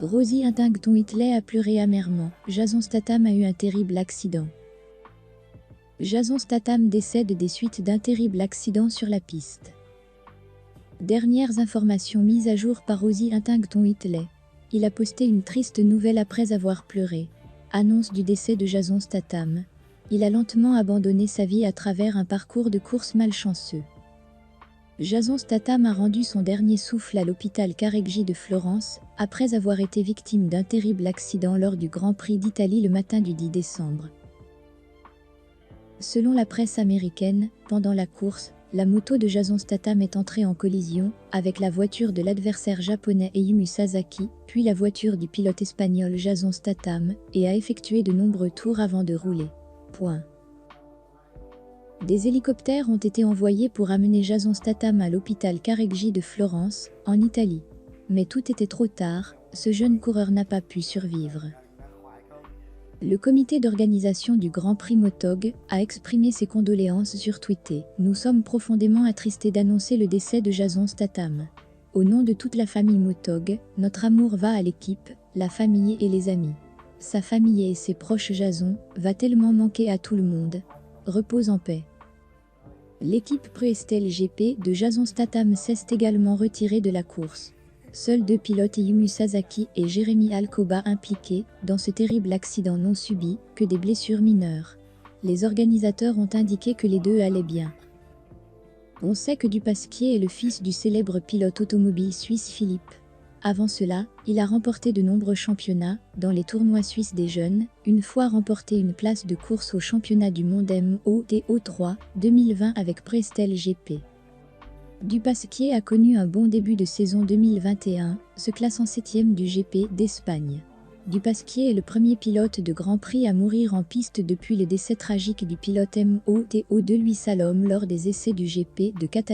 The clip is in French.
Rosie Huntington-Whiteley a pleuré amèrement. Jason Statham a eu un terrible accident. Jason Statham décède des suites d'un terrible accident sur la piste. Dernières informations mises à jour par Rosie Huntington-Whiteley. Il a posté une triste nouvelle après avoir pleuré. Annonce du décès de Jason Statham. Il a lentement abandonné sa vie à travers un parcours de course malchanceux. Jason Statham a rendu son dernier souffle à l'hôpital Careggi de Florence, après avoir été victime d'un terrible accident lors du Grand Prix d'Italie le matin du 10 décembre. Selon la presse américaine, pendant la course, la moto de Jason Statham est entrée en collision avec la voiture de l'adversaire japonais Ayumu Sasaki, puis la voiture du pilote espagnol Jason Statham, et a effectué de nombreux tours avant de rouler. Des hélicoptères ont été envoyés pour amener Jason Statham à l'hôpital Careggi de Florence, en Italie. Mais tout était trop tard, ce jeune coureur n'a pas pu survivre. Le comité d'organisation du Grand Prix Motog a exprimé ses condoléances sur Twitter. Nous sommes profondément attristés d'annoncer le décès de Jason Statham. Au nom de toute la famille Motog, notre amour va à l'équipe, la famille et les amis. Sa famille et ses proches. Jason va tellement manquer à tout le monde. Repose en paix. L'équipe Prestell GP de Jason Statham s'est également retirée de la course. Seuls deux pilotes, Ayumu Sasaki et Jeremy Alcoba, impliqués dans ce terrible accident, n'ont subi que des blessures mineures. Les organisateurs ont indiqué que les deux allaient bien. On sait que Dupasquier est le fils du célèbre pilote automobile suisse Philippe. Avant cela, il a remporté de nombreux championnats dans les tournois suisses des jeunes, une fois remporté une place de course au championnat du monde MoTo3 2020 avec Prestell GP. Dupasquier a connu un bon début de saison 2021, se classant 7e du GP d'Espagne. Dupasquier est le premier pilote de Grand Prix à mourir en piste depuis le décès tragique du pilote MoTo2 Louis Salom lors des essais du GP de Catalogne.